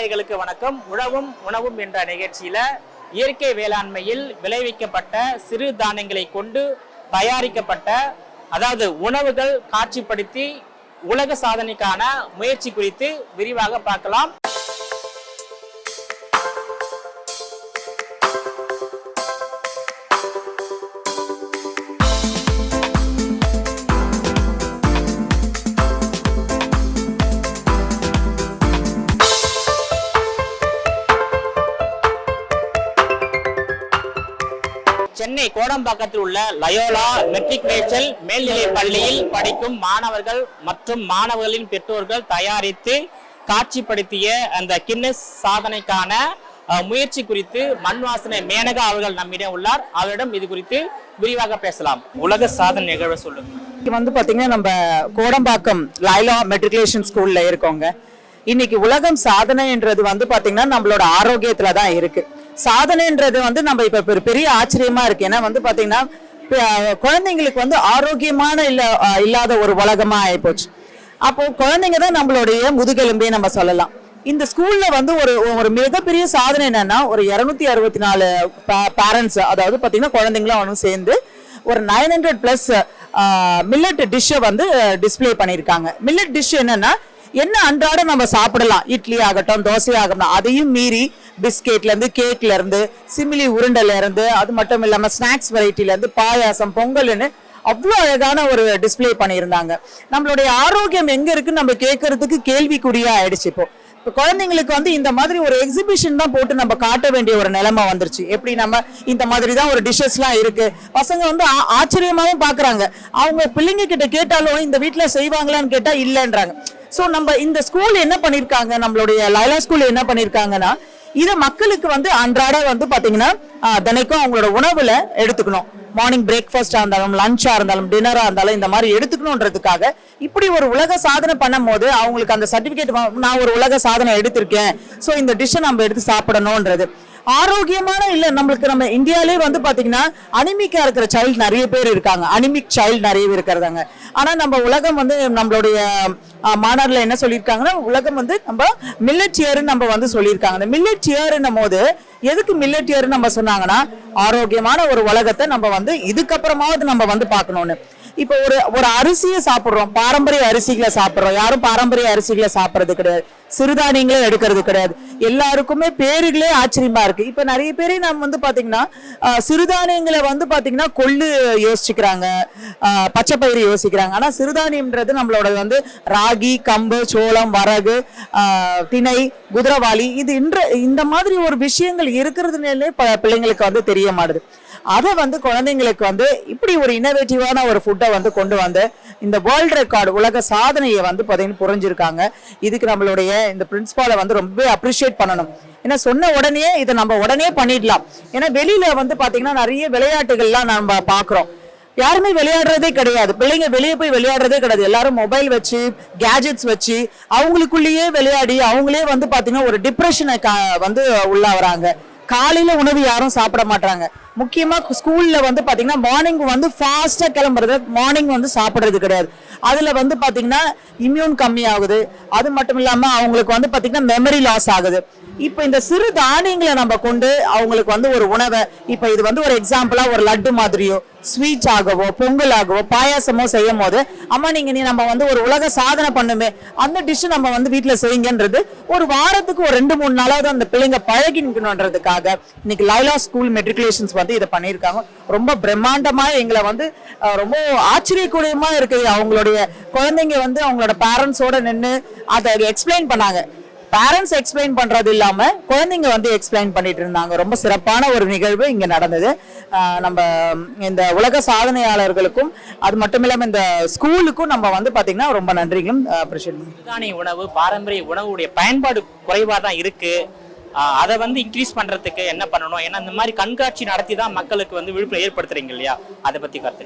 நேயர்களுக்கு வணக்கம். உழவும் உணவும் என்ற நிகழ்ச்சியில இயற்கை வேளாண்மையில் விளைவிக்கப்பட்ட சிறு தானியங்களை கொண்டு தயாரிக்கப்பட்ட அதாவது உணவுகள் காட்சிப்படுத்தி உலக சாதனைக்கான முயற்சி குறித்து விரிவாக பார்க்கலாம். சென்னை கோடம்பாக்கத்தில் உள்ள லயோலா மெட்ரிகுலேஷன் மேல்நிலை பள்ளியில் படிக்கும் மாணவர்கள் மற்றும் மாணவர்களின் பெற்றோர்கள் தயாரித்து காட்சிப்படுத்திய அந்த கின்னஸ் சாதனைக்கான முயற்சி குறித்து மண் வாசனை மேனகா அவர்கள் நம்மிடம் உள்ளார். அவரிடம் இது குறித்து விரிவாக பேசலாம். உலக சாதனை நிகழ்வை சொல்லுங்க. பாத்தீங்கன்னா நம்ம கோடம்பாக்கம் லயோலா மெட்ரிகுலேஷன் ஸ்கூல்ல இருக்கோங்க. இன்னைக்கு உலகம் சாதனைன்றது பாத்தீங்கன்னா நம்மளோட ஆரோக்கியத்துல தான் இருக்கு. சாதனைன்றது நம்ம இப்ப பெரிய ஆச்சரியமா இருக்கு. ஏன்னா பாத்தீங்கன்னா குழந்தைங்களுக்கு ஆரோக்கியமான இல்லாத ஒரு உலகமா ஆயிப்போச்சு. அப்போ குழந்தைங்க தான் நம்மளுடைய முதுகெலும்பே நம்ம சொல்லலாம். இந்த ஸ்கூல்ல ஒரு மிகப்பெரிய சாதனை என்னன்னா, ஒரு 264 பேரண்ட்ஸ், அதாவது பாத்தீங்கன்னா குழந்தைங்களும் சேர்ந்து ஒரு 900+ மில்லட் டிஷ்ஷை டிஸ்பிளே பண்ணியிருக்காங்க. மில்லட் டிஷ் என்னன்னா, என்ன அன்றாட நம்ம சாப்பிடலாம், இட்லி ஆகட்டும் தோசை ஆகட்டும், அதையும் மீறி பிஸ்கெட்ல இருந்து கேக்ல இருந்து சிமிலி உருண்டைல இருந்து அது மட்டும் இல்லாம ஸ்நாக்ஸ் வெரைட்டில இருந்து பாயாசம் பொங்கல்னு அவ்வளோ அழகான ஒரு டிஸ்பிளே பண்ணியிருந்தாங்க. நம்மளுடைய ஆரோக்கியம் எங்க இருக்குன்னு நம்ம கேட்கறதுக்கு கேள்விக்குறியா ஆயிடுச்சு. இப்போ குழந்தைங்களுக்கு இந்த மாதிரி ஒரு எக்ஸிபிஷன் தான் போட்டு நம்ம காட்ட வேண்டிய ஒரு நிலைமை வந்துருச்சு. எப்படி நம்ம இந்த மாதிரி தான் ஒரு டிஷ்ஷஸ்லாம் இருக்கு, பசங்க ஆச்சரியமாவும் பாக்குறாங்க. அவங்க பிள்ளைங்க கிட்ட கேட்டாலும் இந்த வீட்டுல செய்வாங்களான்னு கேட்டா இல்லைன்றாங்க. ஸோ நம்ம இந்த ஸ்கூல் என்ன பண்ணிருக்காங்க, நம்மளுடைய லயோலா ஸ்கூல் என்ன பண்ணிருக்காங்கன்னா, இதை மக்களுக்கு அன்றாட பாத்தீங்கன்னா தினைக்கும் அவங்களோட உணவுல எடுத்துக்கணும். மார்னிங் பிரேக்ஃபாஸ்டா இருந்தாலும் லஞ்சா இருந்தாலும் டின்னரா இருந்தாலும் இந்த மாதிரி எடுத்துக்கணும்ன்றதுக்காக இப்படி ஒரு உலக சாதனை பண்ணும் போது அவங்களுக்கு அந்த சர்டிபிகேட், நான் ஒரு உலக சாதனை எடுத்திருக்கேன், ஸோ இந்த டிஷ்ஷை நம்ம எடுத்து சாப்பிடணும்ன்றது. ஆரோக்கியமான இல்ல நம்மளுக்கு நம்ம இந்தியாலே பாத்தீங்கன்னா அனிமிக்கா இருக்கிற சைல்டு நிறைய பேர் இருக்காங்க, அனிமிக் சைல்டு நிறைய பேர் இருக்கிறாங்க. ஆனா நம்ம உலகம் நம்மளுடைய மாநாடுல என்ன சொல்லியிருக்காங்கன்னா, உலகம் நம்ம மில்லட் இயர் நம்ம சொல்லியிருக்காங்க. அந்த மில்லட் இயர்னும் போது எதுக்கு மில்லட் இயர் நம்ம சொன்னாங்கன்னா, ஆரோக்கியமான ஒரு உலகத்தை நம்ம இதுக்கப்புறமாவது நம்ம பார்க்கணும்னு. இப்ப ஒரு அரிசியை சாப்பிடுறோம், பாரம்பரிய அரிசிகளை சாப்பிடுறோம். யாரும் பாரம்பரிய அரிசிகளை சாப்பிடுறது கிடையாது, சிறுதானியங்களே எடுக்கிறது கிடையாது. எல்லாருக்குமே பேருகளே ஆச்சரியமா இருக்கு. இப்ப நிறைய பேரே நம்ம பாத்தீங்கன்னா சிறுதானியங்களை பாத்தீங்கன்னா கொள்ளு யோசிச்சுக்கிறாங்க, பச்சை பயிறு யோசிக்கிறாங்க. ஆனா சிறுதானியம்ன்றது நம்மளோட ராகி, கம்பு, சோளம், வரகு, திணை, குதிரவாளி, இது இந்த மாதிரி ஒரு விஷயங்கள் இருக்கிறதுனாலே பிள்ளைங்களுக்கு தெரிய மாட்டுது. அதை குழந்தைங்களுக்கு இப்படி ஒரு இன்னோவேட்டிவான ஒரு ஃபுட்டை கொண்டு இந்த வேர்ல்ட் ரெக்கார்டு உலக சாதனையை பார்த்தீங்கன்னா புரிஞ்சிருக்காங்க. இதுக்கு நம்மளுடைய இந்த பிரின்சிபாலை ரொம்ப அப்ரிஷியேட் பண்ணணும். ஏன்னா சொன்ன உடனே இதை நம்ம உடனே பண்ணிடலாம். ஏன்னா வெளியில பாத்தீங்கன்னா நிறைய விளையாட்டுகள்லாம் நம்ம பாக்குறோம், யாருமே விளையாடுறதே கிடையாது. பிள்ளைங்க வெளியே போய் விளையாடுறதே கிடையாது. எல்லாரும் மொபைல் வச்சு கேஜெட்ஸ் வச்சு அவங்களுக்குள்ளேயே விளையாடி அவங்களே பாத்தீங்கன்னா ஒரு டிப்ரெஷனை உள்ளாவறாங்க. காலையில உணவு யாரும் சாப்பிட மாட்டாங்க. முக்கியமா ஸ்கூல்ல பாத்தீங்கன்னா மார்னிங் ஃபாஸ்டா கிளம்புறது, மார்னிங் சாப்பிடுறது கிடையாது. அதுல பாத்தீங்கன்னா இம்யூன் கம்மி ஆகுது. அது மட்டும் இல்லாம அவங்களுக்கு பாத்தீங்கன்னா மெமரி லாஸ் ஆகுது. இப்ப இந்த சிறு தானியங்களை நம்ம கொண்டு அவங்களுக்கு ஒரு உணவை, இப்ப இது ஒரு எக்ஸாம்பிளா ஒரு லட்டு மாதிரியோ ஸ்வீட் ஆகவோ பொங்கல் ஆகவோ பாயாசமோ செய்யும் போது, அம்மா நீங்க நம்ம ஒரு உலக சாதனை பண்ணுமே, அந்த டிஷ் நம்ம வீட்டுல செய்யுங்கன்றது ஒரு வாரத்துக்கு ஒரு 2-3 நாளாவது அந்த பிள்ளைங்க பழகிக்கணும்ன்றதுக்காக இன்னைக்கு லயோலா ஸ்கூல் மெட்ரிகுலேஷன்ஸ் இதை பண்ணியிருக்காங்க. ரொம்ப பிரம்மாண்டமா எங்களை ரொம்ப ஆச்சரியக்கூடியமா இருக்கு. அவங்களுடைய குழந்தைங்க அவங்களோட பேரண்ட்ஸோட நின்று அதை எக்ஸ்பிளைன் பண்ணாங்க. பேரண்ட்ஸ் எக்ஸ்பிளைன் பண்றது இல்லாம குழந்தைங்க எக்ஸ்பிளைன் பண்ணிட்டு இருந்தாங்க. ரொம்ப சிறப்பான ஒரு நிகழ்வு இங்க நடந்தது. நம்ம இந்த உலக சாதனையாளர்களுக்கும் அது மட்டும் இல்லாம இந்த ஸ்கூலுக்கும் நம்ம பாத்தீங்கன்னா ரொம்ப நன்றிகளும் அப்ரிஷியேட். சிறுதானிய உணவு பாரம்பரிய உணவுடைய பயன்பாடு குறைவா தான் இருக்கு. அதை இன்க்ரீஸ் பண்றதுக்கு என்ன பண்ணணும்? ஏன்னா இந்த மாதிரி கண்காட்சி நடத்தி தான் மக்களுக்கு விழிப்புணர்வு ஏற்படுத்துறீங்க இல்லையா? அதை பத்தி கருத்து.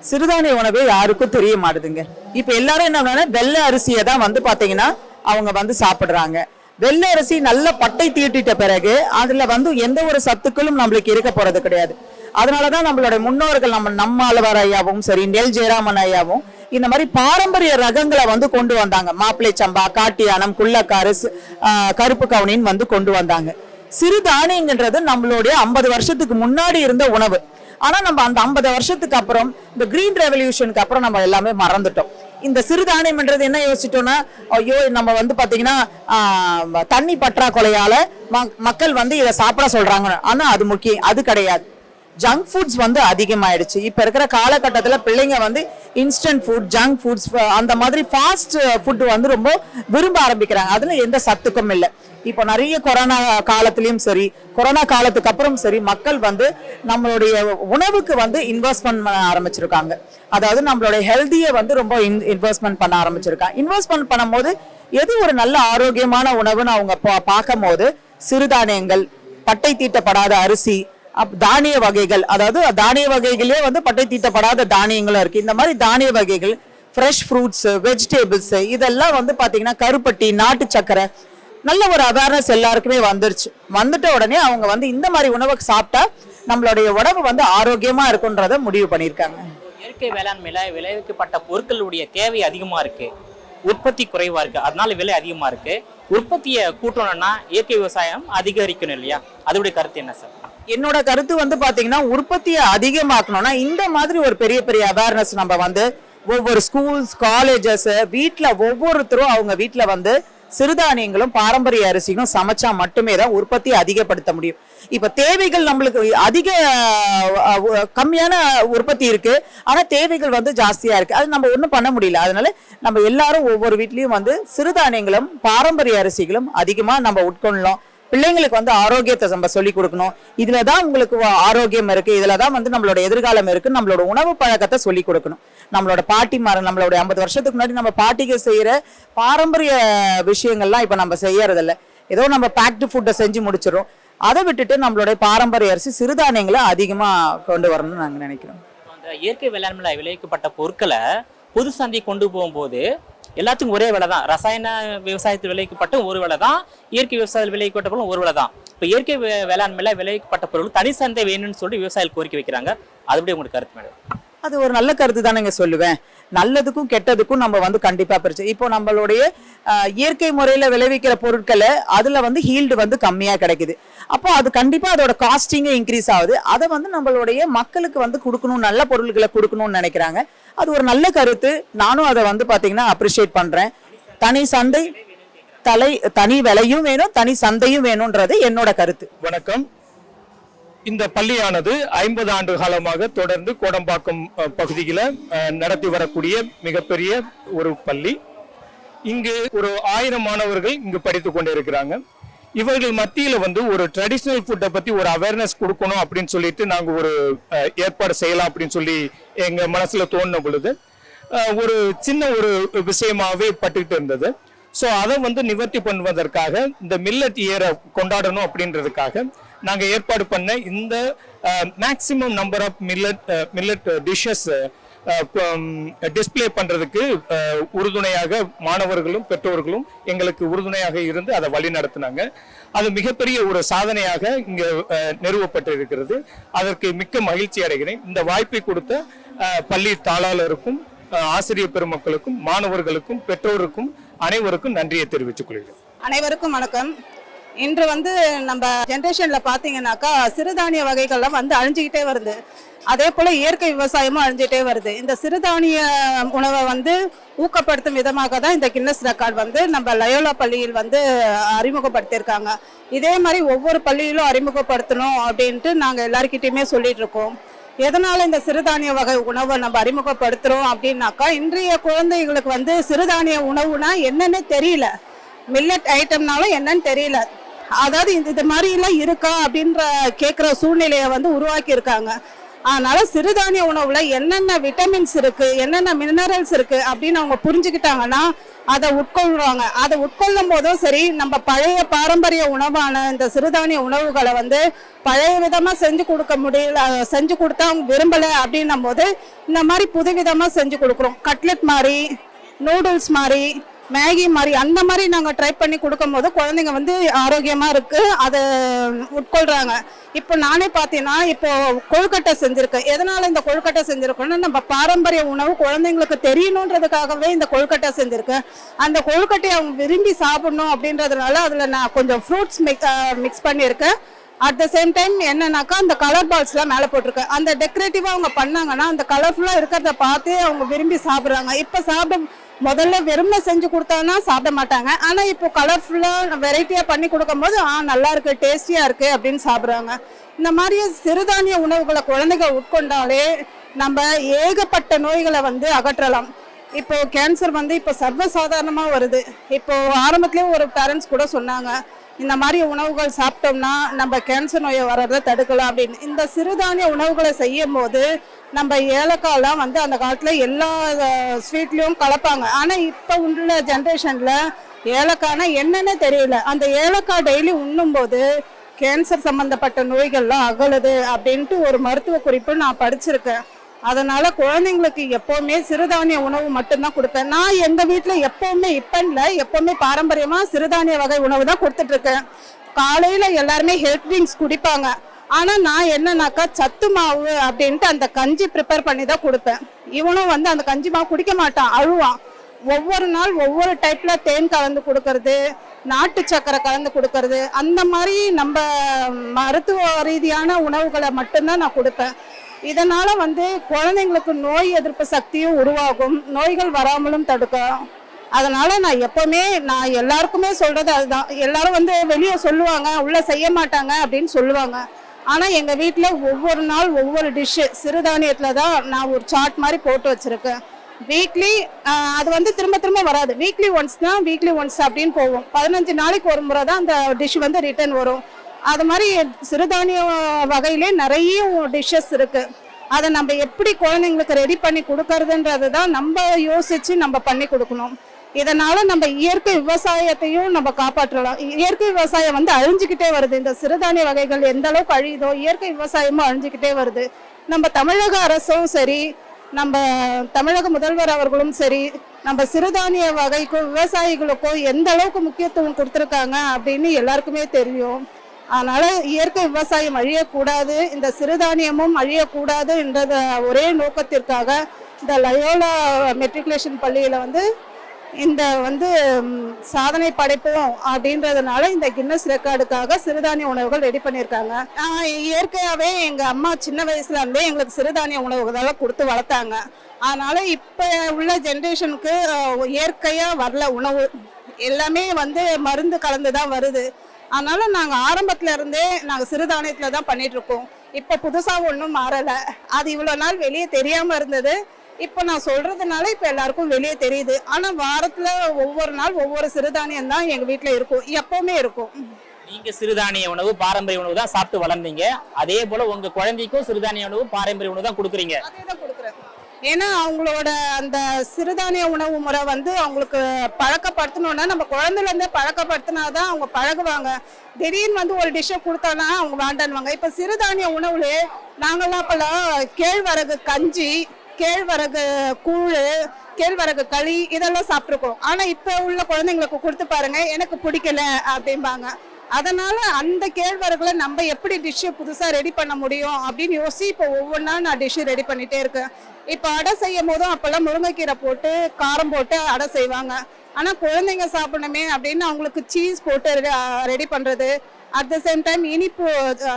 சிறுதானிய உணவு யாருக்கும் தெரிய மாட்டுதுங்க. இப்ப எல்லாரும் என்ன வெள்ளை அரிசியை தான் பாத்தீங்கன்னா அவங்க சாப்பிடுறாங்க. வெள்ளை அரிசி நல்ல பட்டை தீட்டிட்ட பிறகு அதுல எந்த ஒரு சத்துக்களும் நம்மளுக்கு இருக்க போறது கிடையாது. அதனாலதான் நம்மளுடைய முன்னோர்கள் நம்மாழ்வார் ஐயாவும் சரி, நெல் ஜெயராமன் ஐயாவும் இந்த மாதிரி பாரம்பரிய ரகங்களை வந்து கொண்டு வந்தாங்க. மாப்பிளை சம்பா, காட்டியானம், குள்ளக்காரு, கருப்பு கவுனின்னு வந்து கொண்டு வந்தாங்க. சிறுதானியங்கன்றது நம்மளுடைய 50 வருஷத்துக்கு முன்னாடி இருந்த உணவு. ஆனா நம்ம அந்த 50 வருஷத்துக்கு அப்புறம் இந்த கிரீன் ரெவல்யூஷனுக்கு அப்புறம் நம்ம எல்லாமே மறந்துட்டோம். இந்த சிறுதானியம்ன்றது என்ன யோசிச்சிட்டோம்னா, ஐயோ நம்ம வந்து பாத்தீங்கன்னா தண்ணி பற்றாக்குறையால மக்கள் வந்து இதை சாப்பிட சொல்றாங்க. ஆனா அது முக்கியம், அது கிடையாது. ஜங்க் ஃபுட்ஸ் வந்து அதிகமாயிடுச்சு. இப்ப இருக்கிற காலகட்டத்துல பிள்ளைங்க வந்து இன்ஸ்டன்ட் ஃபுட், ஜங்க் ஃபுட்ஸ், அந்த மாதிரி ஃபாஸ்ட் ஃபுட் வந்து ரொம்ப விரும்ப ஆரம்பிக்கிறாங்க. அதுல எந்த சத்துக்கும் இல்லை. இப்போ நிறைய கொரோனா காலத்திலயும் சரி, கொரோனா காலத்துக்கு அப்புறம் சரி, மக்கள் வந்து நம்மளுடைய உணவுக்கு வந்து இன்வெஸ்ட்மெண்ட் பண்ண ஆரம்பிச்சிருக்காங்க. அதாவது நம்மளுடைய ஹெல்தியை வந்து ரொம்ப இன்வெஸ்ட்மெண்ட் பண்ண ஆரம்பிச்சிருக்காங்க. இன்வெஸ்ட்மெண்ட் பண்ணும்போது எது ஒரு நல்ல ஆரோக்கியமான உணவுன்னு அவங்க பார்க்கும் போது சிறுதானியங்கள், பட்டை தீட்டப்படாத அரிசி, தானிய வகைகள், அதாவது தானிய வகைகளே வந்து பட்டை தீட்டப்படாத தானியங்களும் இருக்கு. இந்த மாதிரி தானிய வகைகள், ஃப்ரெஷ் ஃப்ரூட்ஸ், வெஜிடபிள்ஸ், இதெல்லாம் வந்து பாத்தீங்கன்னா கருப்பட்டி, நாட்டு சக்கரை, நல்ல ஒரு அவேர்னஸ் எல்லாருக்குமே வந்துருச்சு. வந்துட்ட உடனே அவங்க வந்து இந்த மாதிரி உணவை சாப்பிட்டா நம்மளுடைய உடம்பு வந்து ஆரோக்கியமா இருக்குன்றத முடிவு பண்ணியிருக்காங்க. இயற்கை வேளாண்மையில விளைவிக்கப்பட்ட பொருட்களுடைய தேவை அதிகமா இருக்கு, உற்பத்தி குறைவா இருக்கு, அதனால விலை அதிகமா இருக்கு. உற்பத்தியை கூட்டணும்னா இயற்கை விவசாயம் அதிகரிக்கணும் இல்லையா? அதோடைய கருத்து என்ன சார்? என்னோட கருத்து வந்து பாத்தீங்கன்னா, உற்பத்தியை அதிகமாக்கணும்னா இந்த மாதிரி ஒரு பெரிய பெரிய அவேர்னஸ் நம்ம வந்து ஒவ்வொரு ஸ்கூல்ஸ், காலேஜஸ், வீட்டுல ஒவ்வொருத்தரும் அவங்க வீட்டுல வந்து சிறுதானியங்களும் பாரம்பரிய அரிசிகளும் சமைச்சா மட்டுமே தான் உற்பத்தியை அதிகப்படுத்த முடியும். இப்ப தேவைகள் நம்மளுக்கு அதிக கம்மியான உற்பத்தி இருக்கு, ஆனா தேவைகள் வந்து ஜாஸ்தியா இருக்கு. அது நம்ம ஒண்ணும் பண்ண முடியல. அதனால நம்ம எல்லாரும் ஒவ்வொரு வீட்லயும் வந்து சிறுதானியங்களும் பாரம்பரிய அரிசிகளும் அதிகமா நம்ம உட்கொள்ளலாம். பிள்ளைங்களுக்கு வந்து ஆரோக்கியத்தை நம்ம சொல்லி கொடுக்கணும். இதுலதான் உங்களுக்கு ஆரோக்கியம் இருக்கு, இதுலதான் வந்து நம்மளோட எதிர்காலம் இருக்கு. நம்மளோட உணவு பழக்கத்தை சொல்லி கொடுக்கணும். நம்மளோட பாட்டிமாரன், நம்மளோட 50 வருஷத்துக்கு முன்னாடி நம்ம பாட்டிகள் செய்யற பாரம்பரிய விஷயங்கள்லாம் இப்ப நம்ம செய்யறதில்ல. ஏதோ நம்ம பேக்டு ஃபுட்டை செஞ்சு முடிச்சிடறோம். அதை விட்டுட்டு நம்மளுடைய பாரம்பரிய அரிசி, சிறுதானியங்களை அதிகமா கொண்டு வரணும்னு நாங்க நினைக்கிறோம். அந்த இயற்கை வேளாண்மையில விளைவிக்கப்பட்ட பொருட்களை பொது சந்தை கொண்டு போகும்போது எல்லாத்துக்கும் ஒரே விலை தான். ரசாயன விவசாயத்தில் விளைவிக்கப்பட்ட ஒரு விலை தான், இயற்கை விவசாயத்தில் விளைவிக்கப்பட்ட பொருள் ஒரு விலை தான். இப்போ இயற்கை வேளாண்மையில விளைவிக்கப்பட்ட பொருள் தனி சந்தை வேணும்னு சொல்லி விவசாயிகள் கோரிக்கை வைக்கிறாங்க. அதுபடி உங்களுக்கு கருத்து மேடம்? அது ஒரு நல்ல கருத்து தானேங்க சொல்லுவேன். நல்லதுக்கும் கெட்டதுக்கும் நம்ம வந்து கண்டிப்பா பிரிச்சு, இப்போ நம்மளுடைய இயற்கை முறையில விளைவிக்கிற பொருட்களை அதுல வந்து ஹீல்டு வந்து கம்மியா கிடைக்குது. அப்போ அது கண்டிப்பா அதோட காஸ்டிங்க இன்க்ரீஸ் ஆகுது. அதை வந்து நம்மளுடைய மக்களுக்கு வந்து கொடுக்கணும், நல்ல பொருட்களை கொடுக்கணும்னு நினைக்கிறாங்க. அது ஒரு நல்ல கருத்து. நானும் அதை வந்து பாத்தீங்கன்னா அப்ரிஷியேட் பண்றேன். தனி சந்தை, தனி விலையும் வேணும், தனி சந்தையும் வேணும்ன்றது என்னோட கருத்து. வணக்கம். இந்த பள்ளியானது 50 ஆண்டு காலமாக தொடர்ந்து கோடம்பாக்கம் பகுதியில் நடத்தி வரக்கூடிய மிகப்பெரிய ஒரு பள்ளி. இங்கு ஒரு 1000 மாணவர்கள் இங்கு படித்துக் கொண்டு இருக்கிறாங்க. இவர்கள் மத்தியில வந்து ஒரு ட்ரெடிஷ்னல் ஃபுட்டை பத்தி ஒரு அவேர்னஸ் கொடுக்கணும் அப்படின்னு சொல்லிட்டு நாங்க ஒரு ஏற்பாடு செய்யலாம் அப்படின்னு சொல்லி எங்க மனசுல தோணின பொழுது ஒரு சின்ன ஒரு விஷயமாவே பட்டுக்கிட்டு இருந்தது. ஸோ அதை வந்து நிவர்த்தி பண்ணுவதற்காக இந்த மில்லட் இயரை கொண்டாடணும் அப்படின்றதுக்காக நாங்கள் ஏற்பாடு பண்ண இந்த maximum number of millet dishes display பண்றதுக்கு உறுதுணையாக மாணவர்களும் பெற்றோர்களும் எங்களுக்கு உறுதுணையாக இருந்து அதை வழி நடத்தினாங்க. அது மிகப்பெரிய ஒரு சாதனையாக இங்க நிறுவப்பட்டு இருக்கிறது. அதற்கு மிக்க மகிழ்ச்சி அடைகிறேன். இந்த வாய்ப்பை கொடுத்த பள்ளி தாளாளருக்கும், ஆசிரியர் பெருமக்களுக்கும், மாணவர்களுக்கும், பெற்றோருக்கும் அனைவருக்கும் நன்றியை தெரிவித்துக் கொள்கிறேன். அனைவருக்கும் வணக்கம். இன்று வந்து நம்ம ஜென்ரேஷன்ல பாத்தீங்கன்னாக்கா சிறுதானிய வகைகள்லாம் வந்து அழிஞ்சுக்கிட்டே வருது. அதே போல இயற்கை விவசாயமும் அழிஞ்சிட்டே வருது. இந்த சிறுதானிய உணவை வந்து ஊக்கப்படுத்தும் விதமாக தான் இந்த கின்னஸ் ரெக்கார்ட் வந்து நம்ம லயோலா பள்ளியில் வந்து அறிமுகப்படுத்தியிருக்காங்க. இதே மாதிரி ஒவ்வொரு பள்ளியிலும் அறிமுகப்படுத்தணும் அப்படின்ட்டு நாங்கள் எல்லாருக்கிட்டையுமே சொல்லிட்டு இருக்கோம். எதனால இந்த சிறுதானிய வகை உணவை நம்ம அறிமுகப்படுத்துறோம் அப்படின்னாக்கா, இன்றைய குழந்தைகளுக்கு வந்து சிறுதானிய உணவுனா என்னன்னு தெரியல, மில்லட் ஐட்டம்னாலும் என்னன்னு தெரியல. அதாவது இது மாதிரி எல்லாம் இருக்கா அப்படின்ற கேட்குற சூழ்நிலையை வந்து உருவாக்கி இருக்காங்க. அதனால சிறுதானிய உணவுல என்னென்ன விட்டமின்ஸ் இருக்கு, என்னென்ன மினரல்ஸ் இருக்கு அப்படின்னு அவங்க புரிஞ்சுக்கிட்டாங்கன்னா அதை உட்கொள்வாங்க. அதை உட்கொள்ளும் போதும் சரி, நம்ம பழைய பாரம்பரிய உணவான இந்த சிறுதானிய உணவுகளை வந்து பழைய விதமா செஞ்சு கொடுக்க முடியல, செஞ்சு கொடுத்தா அவங்க விரும்பலை அப்படின்னும் போது இந்த மாதிரி புதுவிதமா செஞ்சு கொடுக்குறோம். கட்லெட் மாதிரி, நூடுல்ஸ் மாதிரி, மேகி மாதிரி அந்த மாதிரி நாங்கள் ட்ரை பண்ணி கொடுக்கும்போது குழந்தைங்க வந்து ஆரோக்கியமாக இருக்குது, அதை உட்கொள்கிறாங்க. இப்போ நானே பார்த்தீங்கன்னா இப்போ கொழுக்கட்டை செஞ்சுருக்கேன். எதனால் இந்த கொழுக்கட்டை செஞ்சுருக்கோன்னா, நம்ம பாரம்பரிய உணவு குழந்தைங்களுக்கு தெரியணுன்றதுக்காகவே இந்த கொழுக்கட்டை செஞ்சுருக்கேன். அந்த கொழுக்கட்டையை அவங்க விரும்பி சாப்பிடணும் அப்படின்றதுனால அதில் நான் கொஞ்சம் ஃப்ரூட்ஸ் மிக்ஸ் பண்ணியிருக்கேன். அட் த சேம் டைம் என்னன்னாக்கா அந்த கலர் பால்ஸ்லாம் மேலே போட்டிருக்கேன். அந்த டெக்கரேட்டிவாக அவங்க பண்ணாங்கன்னா அந்த கலர்ஃபுல்லாக இருக்கிறத பார்த்து அவங்க விரும்பி சாப்பிட்றாங்க. இப்போ முதல்ல வெறுமை செஞ்சு கொடுத்தாங்கன்னா சாப்பிட மாட்டாங்க. ஆனால் இப்போ கலர்ஃபுல்லாக வெரைட்டியாக பண்ணி கொடுக்கும்போது நல்லா இருக்கு, டேஸ்டியாக இருக்குது அப்படின்னு சாப்பிட்றாங்க. இந்த மாதிரி சிறுதானிய உணவுகளை குழந்தைங்க உட்கொண்டாலே நம்ம ஏகப்பட்ட நோய்களை வந்து அகற்றலாம். இப்போ கேன்சர் வந்து இப்போ சர்வசாதாரணமாக வருது. இப்போ ஆரம்பத்துலேயே ஒரு பேரண்ட்ஸ் கூட சொன்னாங்க, இந்த மாதிரி உணவுகள் சாப்பிட்டோம்னா நம்ம கேன்சர் நோயை வர்றதை தடுக்கலாம் அப்படின்னு. இந்த சிறுதானிய உணவுகளை செய்யும் போது நம்ம ஏலக்காய்லாம் வந்து அந்த காலத்தில் எல்லா ஸ்வீட்லேயும் கலப்பாங்க. ஆனால் இப்போ உள்ள ஜென்ரேஷனில் ஏலக்காய்னா என்னன்னு தெரியல. அந்த ஏலக்காய் டெய்லி உண்ணும்போது கேன்சர் சம்மந்தப்பட்ட நோய்கள்லாம் அகலுது அப்படின்ட்டு ஒரு மருத்துவ குறிப்பு நான் படிச்சிருக்கேன். அதனால குழந்தைங்களுக்கு எப்பவுமே சிறுதானிய உணவு மட்டும்தான் கொடுப்பேன். நான் எங்க வீட்டில் எப்பவுமே இப்போ இல்லை, எப்பவுமே பாரம்பரியமா சிறுதானிய வகை உணவு தான் கொடுத்துட்டு இருக்கேன். காலையில எல்லாருமே ஹெல்த் ட்ரிங்க்ஸ் குடிப்பாங்க. ஆனா நான் என்னன்னாக்கா சத்து மாவு அப்படின்ட்டு அந்த கஞ்சி ப்ரிப்பேர் பண்ணி தான் கொடுப்பேன். இவனும் வந்து அந்த கஞ்சி மாவு குடிக்க மாட்டான், அழுவான். ஒவ்வொரு நாள் ஒவ்வொரு டைப்ல தேன் கலந்து கொடுக்கறது, நாட்டு சக்கரை கலந்து கொடுக்கறது, அந்த மாதிரி நம்ம மருத்துவ ரீதியான உணவுகளை மட்டும்தான் நான் கொடுப்பேன். இதனால வந்து குழந்தைங்களுக்கு நோய் எதிர்ப்பு சக்தியும் உருவாகும், நோய்கள் வராமலும் தடுக்கும். அதனால நான் எப்பவுமே எல்லாருக்குமே சொல்றது அதுதான். எல்லாரும் வந்து வெளியே சொல்லுவாங்க, உள்ள செய்ய மாட்டாங்க அப்படின்னு சொல்லுவாங்க. ஆனா எங்க வீட்டுல ஒவ்வொரு நாள் ஒவ்வொரு டிஷ்ஷு சிறுதானியத்துல தான் நான் ஒரு சார்ட் மாதிரி போட்டு வச்சிருக்கேன். வீக்லி அது வந்து திரும்ப திரும்ப வராது, வீக்லி ஒன்ஸ் தான், வீக்லி ஒன்ஸ் அப்படின்னு போகும். 15 நாளைக்கு ஒரு முறை தான் அந்த டிஷ் வந்து ரிட்டர்ன் வரும். அது மாதிரி சிறுதானிய வகையிலே நிறைய டிஷ்ஷஸ் இருக்கு. அதை நம்ம எப்படி குழந்தைங்களுக்கு ரெடி பண்ணி கொடுக்கறதுன்றது தான் நம்ம யோசிச்சு நம்ம பண்ணி கொடுக்கணும். இதனால நம்ம இயற்கை விவசாயத்தையும் நம்ம காப்பாற்றலாம். இயற்கை விவசாயம் வந்து அழிஞ்சுக்கிட்டே வருது. இந்த சிறுதானிய வகைகள் எந்த அளவுக்கு அழியுதோ இயற்கை விவசாயமும் அழிஞ்சுக்கிட்டே வருது. நம்ம தமிழக அரசும் சரி, நம்ம தமிழக முதல்வர் அவர்களும் சரி, நம்ம சிறுதானிய வகைக்கும் விவசாயிகளுக்கும் எந்த அளவுக்கு முக்கியத்துவம் கொடுத்துருக்காங்க அப்படின்னு எல்லாருக்குமே தெரியும். அதனால இயற்கை விவசாயம் அழியக்கூடாது, இந்த சிறுதானியமும் அழியக்கூடாது என்ற ஒரே நோக்கத்திற்காக இந்த லயோலா மெட்ரிகுலேஷன் பள்ளியில வந்து இந்த வந்து சாதனை படைப்போம் அப்படின்றதுனால இந்த கின்னஸ் ரெக்கார்டுக்காக சிறுதானிய உணவுகள் ரெடி பண்ணியிருக்காங்க. இயற்கையாகவே எங்கள் அம்மா சின்ன வயசுல இருந்தே எங்களுக்கு சிறுதானிய உணவுகளெல்லாம் கொடுத்து வளர்த்தாங்க. அதனால இப்போ உள்ள ஜென்ரேஷனுக்கு இயற்கையாக வரல, உணவு எல்லாமே வந்து மருந்து கலந்து தான் வருது. அதனால நாங்கள் ஆரம்பத்துல இருந்தே நாங்கள் சிறுதானியத்துல தான் பண்ணிட்டு இருக்கோம். இப்போ புதுசாக ஒன்றும் மாறலை. அது இவ்வளோ நாள் வெளியே தெரியாமல் இருந்தது. இப்போ நான் சொல்றதுனால இப்போ எல்லாருக்கும் வெளியே தெரியுது. ஆனால் வாரத்தில் ஒவ்வொரு நாள் ஒவ்வொரு சிறுதானியம் தான் எங்கள் வீட்டில் இருக்கும், எப்பவுமே இருக்கும். நீங்க சிறுதானிய உணவு பாரம்பரிய உணவு தான் சாப்பிட்டு வளர்ந்தீங்க, அதே போல உங்க குழந்தைக்கும் சிறுதானிய உணவு பாரம்பரிய உணவு தான் கொடுக்குறீங்க? அதே தான் கொடுக்குறேன். ஏன்னா அவங்களோட அந்த சிறுதானிய உணவு முறை வந்து அவங்களுக்கு பழக்கப்படுத்தணும்னா நம்ம குழந்தைலேருந்தே பழக்கப்படுத்தினாதான் அவங்க பழகுவாங்க. திடீர்னு வந்து ஒரு டிஷ்ஷை கொடுத்தானா அவங்க வேண்டான்வாங்க. இப்போ சிறுதானிய உணவுல நாங்கள்லாம் அப்பெல்லாம் கேழ்வரகு கஞ்சி, கேழ்வரகு கூழ், கேழ்வரகு களி இதெல்லாம் சாப்பிட்ருக்கோம். ஆனால் இப்போ உள்ள குழந்தைங்களுக்கு கொடுத்து பாருங்க, எனக்கு பிடிக்கல அப்படிம்பாங்க. அதனால அந்த கேழ்வரகுல நம்ம எப்படி டிஷ்ஷு புதுசாக ரெடி பண்ண முடியும் அப்படின்னு யோசிச்சு இப்போ ஒவ்வொன்றா நான் டிஷ்ஷு ரெடி பண்ணிட்டே இருக்கேன். இப்போ அடை செய்யும் போதும் அப்போல்லாம் முருங்கைக்கீரை போட்டு காரம் போட்டு அடை செய்வாங்க. ஆனால் குழந்தைங்க சாப்பிடணுமே அப்படின்னு அவங்களுக்கு சீஸ் போட்டு ரெடி பண்ணுறது, அட் த சேம் டைம் இனிப்பு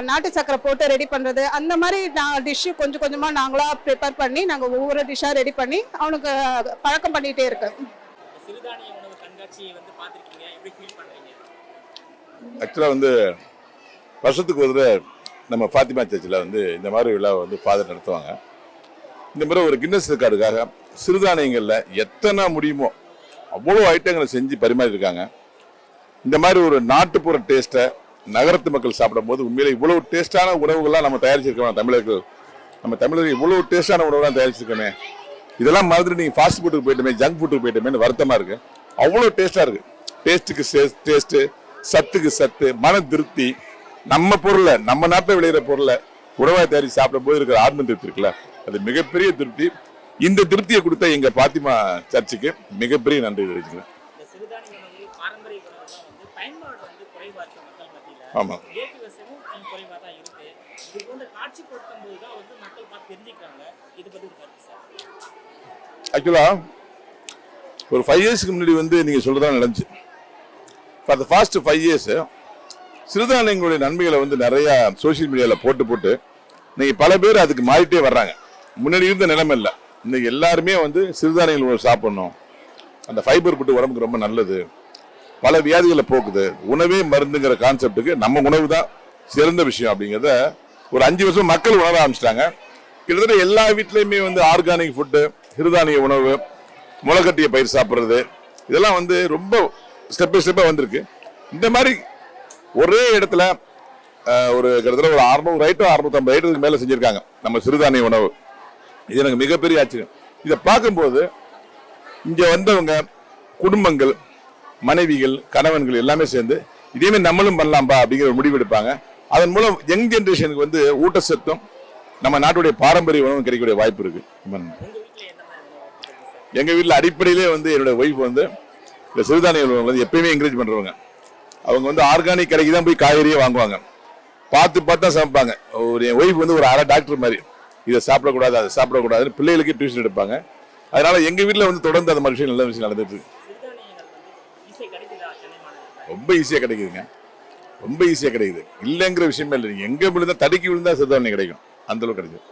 நாட்டு சக்கரை போட்டு ரெடி பண்ணுறது, அந்த மாதிரி நான் டிஷ்ஷு கொஞ்சம் கொஞ்சமாக நாங்களாக ப்ரிப்பேர் பண்ணி நாங்கள் ஒவ்வொரு டிஷ்ஷாக ரெடி பண்ணி அவனுக்கு பழக்கம் பண்ணிகிட்டே இருக்கேன். சிறுதானிய உணவு கண்காட்சியை வந்து பார்த்துருக்கீங்க, எப்படி ஃபீல் பண்ணுறீங்க? ஆக்சுவலாக வந்து வருஷத்துக்கு ஒரு தடவை நம்ம ஃபாத்திமா சர்ச்சில் வந்து இந்த மாதிரி விழாவை வந்து ஃபாதர் நடத்துவாங்க. இந்த மாதிரி ஒரு கின்னஸ் ரெக்கார்டுக்காக சிறுதானியங்களில் எத்தனை முடியுமோ அவ்வளோ ஐட்டங்களை செஞ்சு பரிமாறியிருக்காங்க. இந்த மாதிரி ஒரு நாட்டுப்புற டேஸ்ட்டை நகரத்து மக்கள் சாப்பிடும்போது உண்மையிலே இவ்வளோ டேஸ்டான உணவுகள்லாம் நம்ம தயாரிச்சிருக்கோம். நம்ம தமிழர்கள் இவ்வளோ டேஸ்டான உணவுலாம் தயாரிச்சிருக்கோமே, இதெல்லாம் மாதிரி நீங்கள் ஃபாஸ்ட் ஃபுட்டுக்கு போயிட்டுமே, ஜங்க் ஃபுட்டுக்கு போயிட்டுமேனு வருத்தமாக இருக்குது. அவ்வளோ டேஸ்ட்டாக இருக்குது. டேஸ்ட்டுக்கு டேஸ்ட்டு, சத்துக்கு சத்து, மன திருப்தி. நம்ம பொருளை, நம்ம நாட்டில் விளையிற பொருளை உணவாக தயாரித்து சாப்பிடும் போது இருக்கிற ஆத்ம திருப்தி இருக்குல்ல, அது மிகப்பெரிய திருப்தி. இந்த திருப்தியை கொடுத்த எங்கள் பாத்திமா சர்ச்சுக்கு மிகப்பெரிய நன்றி தெரிவிச்சுக்கிறேன். குறைவா இருக்கு மக்கள் மத்தியில. ஆமாம். இயற்கை விவசாயமும் குறைவா தான் இருக்கு. இது போன்ற காட்சிப்படுத்தும் போது தான் வந்து மக்கள் பார்த்து தெரிஞ்சுக்கிறாங்க. இது பத்தி ஒரு கருத்து சார். ஆக்சுவலாக ஒரு 5 இயர்ஸ்க்கு முன்னாடி வந்து நீங்கள் சொல்கிறதா நடந்துச்சு. ஃபார் த ஃபாஸ்ட் 5 இயர்ஸ் சிறுதானியங்களுடைய நன்மைகளை வந்து நிறையா சோஷியல் மீடியாவில் போட்டு இன்னைக்கு பல பேர் அதுக்கு மாறிட்டே வர்றாங்க. முன்னாடி இருந்த நிலைமை இல்லை. இன்னைக்கு எல்லாருமே வந்து சிறுதானியங்கள் சாப்பிடணும், அந்த ஃபைபர் புட்டு உடம்புக்கு ரொம்ப நல்லது, பல வியாதிகளை போக்குது, உணவே மருந்துங்கிற கான்செப்டுக்கு நம்ம உணவு தான் சிறந்த விஷயம் அப்படிங்கிறத ஒரு 5 வருஷம் மக்கள் உணர ஆரம்பிச்சிட்டாங்க. கிட்டத்தட்ட எல்லா வீட்லையுமே வந்து ஆர்கானிக் ஃபுட்டு, சிறுதானிய உணவு, முளைக்கட்டிய பயிர் சாப்பிட்றது, இதெல்லாம் வந்து ரொம்ப ஸ்டெப் பை ஸ்டெப்பாக வந்திருக்கு. இந்த மாதிரி ஒரே இடத்துல ஒரு கிட்டத்தட்ட ஒரு 600 ஐட்டம் 650 ஐட்டத்துக்கு மேலே செஞ்சுருக்காங்க நம்ம சிறுதானிய உணவு. இது எனக்கு மிகப்பெரிய ஆச்சரியம். இதை பார்க்கும்போது இங்கே வந்தவங்க குடும்பங்கள், மனைவிகள், கணவன்கள் எல்லாமே சேர்ந்து இதேமாதிரி நம்மளும் பண்ணலாம்பா அப்படிங்கிற ஒரு முடிவு எடுப்பாங்க. அதன் மூலம் யங் ஜென்ரேஷனுக்கு வந்து ஊட்டச்சத்தும் நம்ம நாட்டுடைய பாரம்பரிய உணவும் கிடைக்கக்கூடிய வாய்ப்பு இருக்கு. எங்க வீட்டில் அடிப்படையிலே வந்து என்னோட ஒய்ஃப் வந்து இந்த சிறுதானிய உணவு வந்து எப்பயுமே என்கரேஜ் பண்றவங்க. அவங்க வந்து ஆர்கானிக் கடைக்கு தான் போய் காய்கறியே வாங்குவாங்க, பார்த்து தான் சமைப்பாங்க. ஒரு என் ஒய்ஃப் வந்து ஒரு அரை டாக்டர் மாதிரி, இதை சாப்பிடக்கூடாது அதை சாப்பிடக்கூடாதுன்னு பிள்ளைகளுக்கு டியூஷன் எடுப்பாங்க. அதனால எங்க வீட்டில் வந்து தொடர்ந்து அந்த மாதிரி விஷயம் நல்ல விஷயம் நடந்துட்டு இருக்கு. ரொம்ப ஈஸியாக கிடைக்குதுங்க, ரொம்ப ஈஸியாக கிடைக்குது. இல்லைங்கிற விஷயமே இல்லை. நீங்கள் எங்கே விழுந்தா தடுக்கி விழுந்தா சிறுதானியம் கிடைக்கும், அந்த அளவுக்கு கிடைக்கும்.